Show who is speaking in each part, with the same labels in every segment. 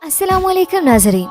Speaker 1: अस्सलाम वालेकुम नाज़रीन।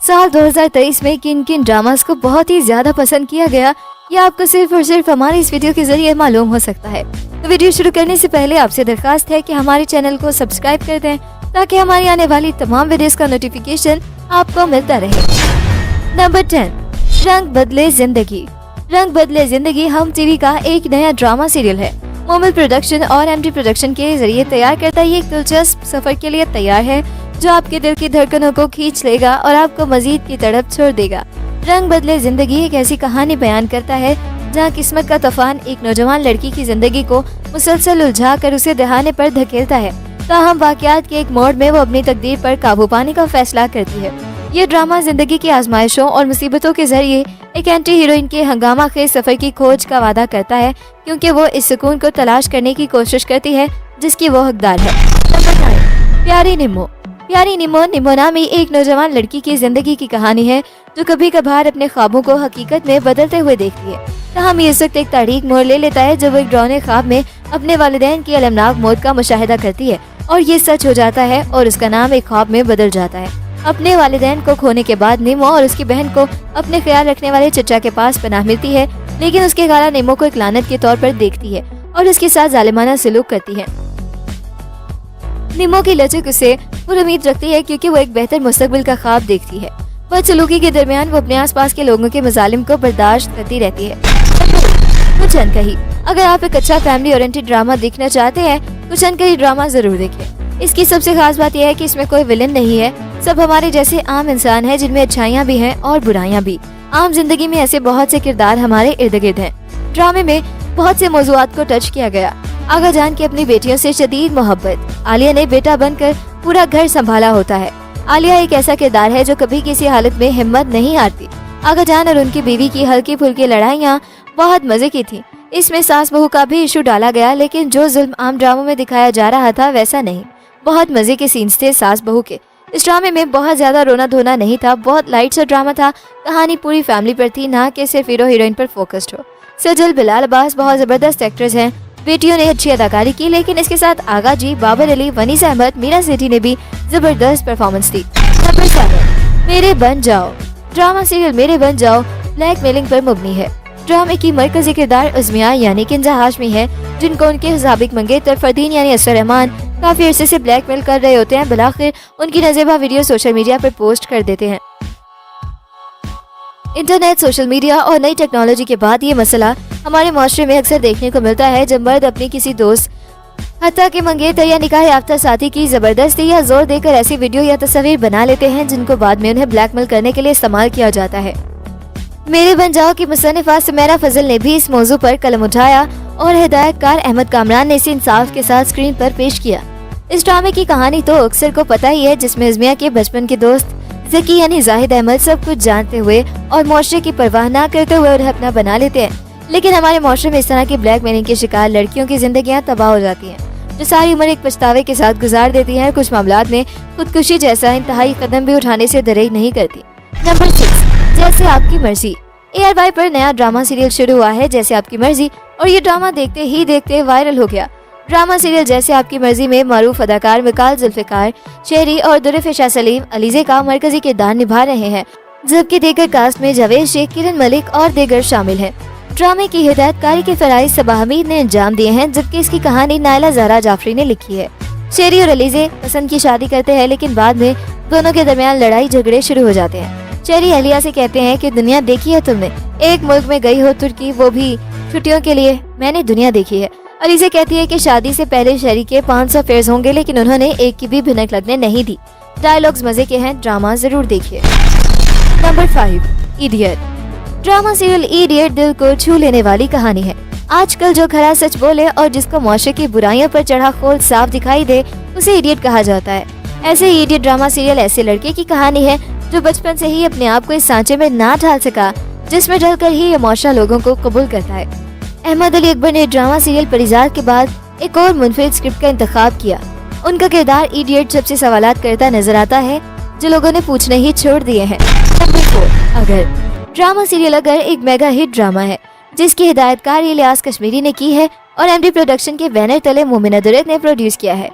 Speaker 1: साल 2023 में किन किन ड्रामास को बहुत ही ज्यादा पसंद किया गया, ये आपको सिर्फ और सिर्फ हमारी इस वीडियो के जरिए मालूम हो सकता है। तो वीडियो शुरू करने से पहले आपसे दरखास्त है कि हमारे चैनल को सब्सक्राइब कर दें ताकि हमारी आने वाली तमाम वीडियोस का नोटिफिकेशन आपको मिलता रहे। नंबर 10, रंग बदले जिंदगी। रंग बदले जिंदगी हम टीवी का एक नया ड्रामा सीरियल है। मोमिल प्रोडक्शन और एमडी प्रोडक्शन के जरिए तैयार करता ये एक दिलचस्प सफर के लिए तैयार है जो आपके दिल की धड़कनों को खींच लेगा और आपको मजीद की तड़प छोड़ देगा। रंग बदले जिंदगी एक ऐसी कहानी बयान करता है जहां किस्मत का तूफान एक नौजवान लड़की की जिंदगी को मुसलसल उलझा कर उसे दहाने पर धकेलता है। ताहम वाकयात के एक मोड़ में वो अपनी तकदीर पर काबू पाने का फैसला करती है। ये ड्रामा जिंदगी की आजमाइशों और मुसीबतों के जरिए एक एंटी हीरोइन के हंगामा खेज सफर की खोज का वादा करता है, क्योंकि वो इस सुकून को तलाश करने की कोशिश करती है जिसकी वो हकदार है। नंबर 9, प्यारी निम्मो। प्यारी निम्मो नामी एक नौजवान लड़की की जिंदगी की कहानी है जो कभी कभार अपने ख्वाबों को हकीकत में बदलते हुए देखती है। ताहम ये वक्त एक तारीख मोड़ ले लेता है जब वो एक डरावने ख्वाब में अपने वालिदैन की अलमनाक मौत का मुशाहिदा करती है और ये सच हो जाता है और उसका नाम एक ख्वाब में बदल जाता है। अपने वालिदैन को खोने के बाद निम्मो और उसकी बहन को अपने ख्याल रखने वाले चचा के पास पनाह मिलती है, लेकिन उसके खाला निम्मो को एक लानत के तौर पर देखती है और उसके साथ जालिमाना सलूक करती है। निम्मो की लचक उसे उम्मीद रखती है क्योंकि वो एक बेहतर मुस्तकबिल का ख्वाब देखती है। बदसलूकी के दरमियान वो अपने आसपास के लोगों के मजालिम को बर्दाश्त करती रहती है। कुछ अनकही। अगर आप एक अच्छा फैमिली ओरिएंटेड ड्रामा देखना चाहते हैं, कुछ अनकही ड्रामा जरूर देखें। इसकी सबसे खास बात यह है कि इसमें कोई विलन नहीं है, सब हमारे जैसे आम इंसान हैं जिनमें अच्छाइयाँ भी हैं और बुराइयाँ भी। आम जिंदगी में ऐसे बहुत से किरदार हमारे इर्द गिर्द हैं। ड्रामे में बहुत से मौज़ूआत को टच किया गया। आगा जान की अपनी बेटियों से शदीद मोहब्बत। आलिया ने बेटा बनकर पूरा घर संभाला होता है। आलिया एक ऐसा किरदार है जो कभी किसी हालत में हिम्मत नहीं हारती। आगा जान और उनकी बीवी की हल्की फुल्की लड़ाइयाँ बहुत मजे की थी। इसमें सास बहू का भी इशू डाला गया, लेकिन जो जुल्म आम ड्रामों में दिखाया जा रहा था वैसा नहीं। बहुत मजे के सीन्स थे सास बहू के। इस ड्रामे में बहुत ज्यादा रोना धोना नहीं था, बहुत लाइट सा ड्रामा था। कहानी पूरी फैमिली पर थी, ना कि सिर्फ हीरो हीरोइन पर फोकस्ड हो। सजल, बिलाल अब्बास बहुत जबरदस्त एक्टर्स हैं। बेटियों ने अच्छी अदाकारी की, लेकिन इसके साथ आगा जी, बाबर अली, वनीसा अहमद, मीरा सेठी ने भी जबरदस्त परफॉर्मेंस दी। नंबर 7, मेरे बन जाओ। ड्रामा सीरियल मेरे बन जाओ ब्लैकमेलिंग पर मबनी है। ड्रामे की मरकजी किरदार उज़मिया यानी किंजा हाशमी है, जिनको उनके साबिक मंगेतर फरदीन यानी असर रहमान काफी अरसे से ब्लैकमेल कर रहे होते हैं। बिलाखिर उनकी नज़ेबा वीडियो सोशल मीडिया पर पोस्ट कर देते हैं। इंटरनेट, सोशल मीडिया और नई टेक्नोलॉजी के बाद ये मसला हमारे माशरे में अक्सर देखने को मिलता है जब मर्द अपनी किसी दोस्त, हत्ता के मंगेतर या निकाह याफ्ता साथी की जबरदस्ती या जोर देकर ऐसी वीडियो या तस्वीर बना लेते हैं जिनको बाद में उन्हें ब्लैकमेल करने के लिए इस्तेमाल किया जाता है। मेरे बन जाओ की मुसन्निफा सुमेरा फजल ने भी इस मौजू पर कलम उठाया और हिदायतकार अहमद कामरान ने इसे इंसाफ के साथ स्क्रीन पर पेश किया। इस ड्रामे की कहानी तो अक्सर को पता ही है, जिसमें उज़मिया के बचपन के दोस्त ज़की यानी जाहिद अहमद सब कुछ जानते हुए और मुआशरे की परवाह न करते हुए उन्हें अपना बना लेते हैं। लेकिन हमारे मुआशरे में इस तरह की ब्लैकमेलिंग के शिकार लड़कियों की जिंदगियां तबाह हो जाती हैं, जो सारी उम्र एक पछतावे के साथ गुजार देती हैं। कुछ मामलात में खुदकुशी जैसा इंतहाई कदम भी उठाने से दरेग नहीं करती। नंबर 6, जैसे आपकी मर्जी। ARY पर नया ड्रामा सीरियल शुरू हुआ है जैसे आपकी मर्जी, और ये ड्रामा देखते ही देखते वायरल हो गया। ड्रामा सीरियल जैसे आपकी मर्जी में मारूफ अदाकार मिकाल जुल्फिकार, शेरी और दुरफिशा सलीम अलीजे का मरकजी किरदार निभा रहे हैं, जबकि दीगर कास्ट में जावेद शेख, किरण मलिक और दीगर शामिल हैं। ड्रामे की हिदायतकारी के फराइज सबा हमीद ने अंजाम दिए हैं, जबकि इसकी कहानी नायला ज़ारा जाफरी ने लिखी है। शेरी और अलीजे पसंद की शादी करते हैं, लेकिन बाद में दोनों के दरमियान लड़ाई झगड़े शुरू हो जाते हैं। शेरी अलिया से कहते हैं कि दुनिया देखी है तुमने, एक मुल्क में गई हो तुर्की, वो भी छुट्टियों के लिए, मैंने दुनिया देखी है। अलीजे कहती है कि शादी से पहले शेरी के 500 अफेयर्स होंगे, लेकिन उन्होंने एक की भी भिनक लगने नहीं दी। डायलॉग्स मजे के हैं, ड्रामा जरूर देखिए। Number 5, idiot. Drama serial idiot दिल को छू लेने वाली कहानी है। आजकल जो खरा सच बोले और जिसको मुआशरे की बुराइयों पर चढ़ा खोल साफ दिखाई दे, उसे इडियट कहा जाता है। ऐसे ही इडियट ड्रामा सीरियल ऐसे लड़के की कहानी है जो बचपन से ही अपने आप को इस सांचे में ना ढाल सका जिसमें ढलकर ही ये मुआशरा लोगों को कबूल करता है। अहमद अली अकबर ने ड्रामा सीरियल परिजात के बाद एक और मुनफरिद स्क्रिप्ट का इंतखाब किया। उनका किरदार इडियट सबसे सवालात करता नजर आता है जो लोगों ने पूछने ही छोड़ दिए हैं। नंबर 4, अगर। ड्रामा सीरियल अगर एक मेगा हिट ड्रामा है जिसकी हिदायतकार इलियास कश्मीरी ने की है और एमडी प्रोडक्शन के बैनर तले मोमिना दुरैत ने प्रोड्यूस किया है।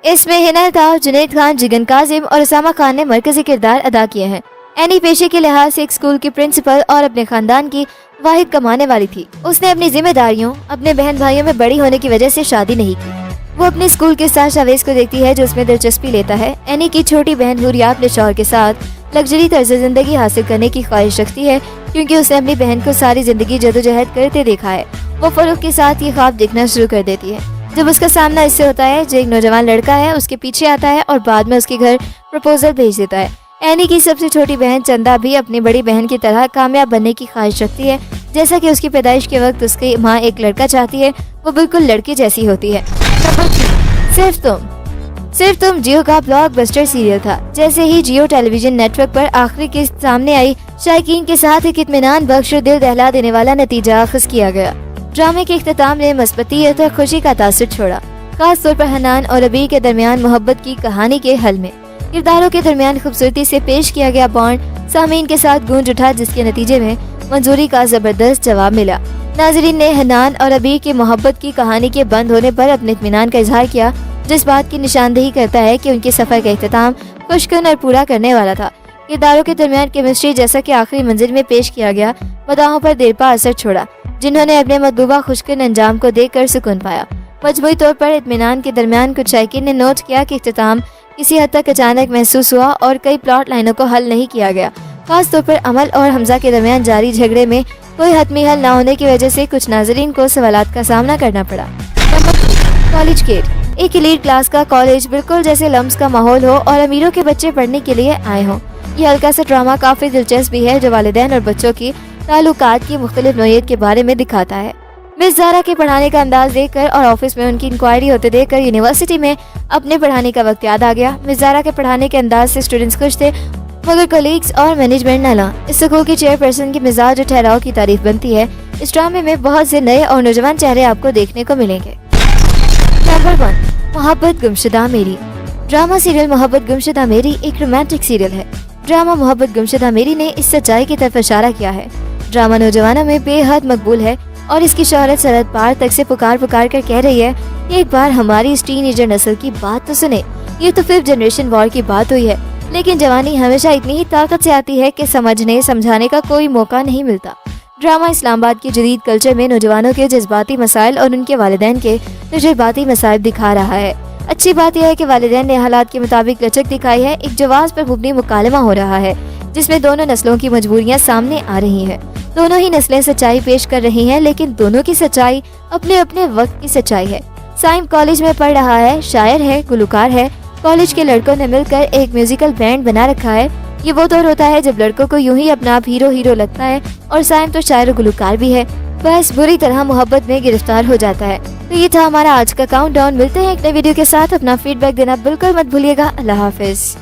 Speaker 1: اس میں ہنا الطاف، جنید خان، جگن کاظم اور اسامہ خان نے مرکزی کردار ادا کیے ہیں۔ اینی پیشے کے لحاظ سے ایک اسکول کی پرنسپل اور اپنے خاندان کی واحد کمانے والی تھی۔ اس نے اپنی ذمہ داریوں، اپنے بہن بھائیوں میں بڑی ہونے کی وجہ سے شادی نہیں کی۔ وہ اپنے اسکول کے ساتھ شاویز کو دیکھتی ہے جو اس میں دلچسپی لیتا ہے۔ اینی کی چھوٹی بہن نوریا اپنے شوہر کے ساتھ لگژری طرز زندگی حاصل کرنے کی خواہش رکھتی ہے کیونکہ اس نے اپنی بہن کو ساری زندگی جدوجہد کرتے دیکھا ہے۔ وہ فروغ کے ساتھ یہ خواب دیکھنا شروع کر دیتی ہے۔ جب اس کا سامنا اس سے ہوتا ہے جو ایک نوجوان لڑکا ہے اس کے پیچھے آتا ہے اور بعد میں اس کے گھر پرپوزل بھیج دیتا ہے۔ اینی کی سب سے چھوٹی بہن چندا بھی اپنی بڑی بہن کی طرح کامیاب بننے کی خواہش رکھتی ہے۔ جیسا کہ اس کی پیدائش کے وقت اس کی ماں ایک لڑکا چاہتی ہے، وہ بالکل لڑکی جیسی ہوتی ہے۔ صرف تم جیو کا بلاک بسٹر سیریل تھا۔ جیسے ہی جیو ٹیلی ویژن نیٹ ورک پر آخری قسط سامنے آئی، شائقین کے ساتھ ایک اطمینان بخش اور دل دہلا دینے والا نتیجہ اخذ کیا گیا۔ ڈرامے کے اختتام نے مثبتیت اور خوشی کا تاثر چھوڑا، خاص طور پر حنان اور عبیر کے درمیان محبت کی کہانی کے حل میں۔ کرداروں کے درمیان خوبصورتی سے پیش کیا گیا بانڈ سامعین کے ساتھ گونج اٹھا، جس کے نتیجے میں منظوری کا زبردست جواب ملا۔ ناظرین نے حنان اور عبیر کی محبت کی کہانی کے بند ہونے پر اپنے اطمینان کا اظہار کیا، جس بات کی نشاندہی کرتا ہے کہ ان کے سفر کا اختتام خوشکن اور پورا کرنے والا تھا۔ کرداروں کے درمیان کیمسٹری، جیسا کہ آخری منزل میں پیش کیا گیا، مداحوں پر دیرپا اثر چھوڑا، جنہوں نے اپنے مطلوبہ خوشکن انجام کو دیکھ کر سکون پایا۔ مجموعی طور پر اطمینان کے درمیان کچھ شائقین نے نوٹ کیا کہ اختتام کسی حد تک اچانک محسوس ہوا اور کئی پلاٹ لائنوں کو حل نہیں کیا گیا، خاص طور پر عمل اور حمزہ کے درمیان جاری جھگڑے میں کوئی حتمی حل نہ ہونے کی وجہ سے کچھ ناظرین کو سوالات کا سامنا کرنا پڑا۔ کالج گیٹ، ایک ایلیٹ کلاس کا کالج بالکل جیسے لمس کا ماحول ہو اور امیروں کے بچے پڑھنے کے لیے آئے ہوں۔ یہ ہلکا سا ڈرامہ کافی دلچسپ بھی ہے جو والدین اور بچوں کی تعلقات کی مختلف نوعیت کے بارے میں دکھاتا ہے۔ مس زارا کے پڑھانے کا انداز دیکھ کر اور آفس میں ان کی انکوائری ہوتے دیکھ کر یونیورسٹی میں اپنے پڑھانے کا وقت یاد آ گیا۔ مس زارا کے پڑھانے کے انداز سے اسٹوڈنٹس خوش تھے مگر کولیگز اور مینجمنٹ نالا۔ اس سکول کی چیئر پرسن کی مزاج اور ٹھہراؤ کی تعریف بنتی ہے۔ اس ڈرامے میں بہت سے نئے اور نوجوان چہرے آپ کو دیکھنے کو ملیں گے۔ نمبر 1، محبت گمشدہ میری۔ ڈرامہ سیریل محبت گمشدہ میری ایک رومانٹک سیریل ہے۔ ڈرامہ محبت گمشدہ میری نے اس سچائی کی طرف اشارہ کیا ہے۔ ڈرامہ نوجوانوں میں بے حد مقبول ہے اور اس کی شہرت سرحد پار تک سے پکار کر کہہ رہی ہے کہ ایک بار ہماری اس ٹین ایجر نسل کی بات تو سنے۔ یہ تو 5th جنریشن وار کی بات ہوئی ہے، لیکن جوانی ہمیشہ اتنی ہی طاقت سے آتی ہے کہ سمجھانے کا کوئی موقع نہیں ملتا۔ ڈرامہ اسلام آباد کے جدید کلچر میں نوجوانوں کے جذباتی مسائل اور ان کے والدین کے تجرباتی مسائل دکھا رہا ہے۔ اچھی بات یہ ہے کہ والدین نے حالات کے مطابق لچک دکھائی ہے۔ ایک جواز پر مبنی مکالمہ ہو رہا ہے جس میں دونوں نسلوں کی مجبوریاں سامنے آ رہی ہیں۔ دونوں ہی نسلیں سچائی پیش کر رہی ہیں، لیکن دونوں کی سچائی اپنے اپنے وقت کی سچائی ہے۔ سائم کالج میں پڑھ رہا ہے، شاعر ہے، گلوکار ہے۔ کالج کے لڑکوں نے مل کر ایک میوزیکل بینڈ بنا رکھا ہے۔ یہ وہ دور ہوتا ہے جب لڑکوں کو یوں ہی اپنا آپ ہیرو لگتا ہے اور سائم تو شاعر و گلوکار بھی ہے، بس بری طرح محبت میں گرفتار ہو جاتا ہے۔ تو یہ تھا ہمارا آج کا کاؤنٹ ڈاؤن۔ ملتے ہیں ایک نئے ویڈیو کے ساتھ۔ اپنا فیڈ بیک دینا بالکل مت بھولیے گا۔ اللہ حافظ۔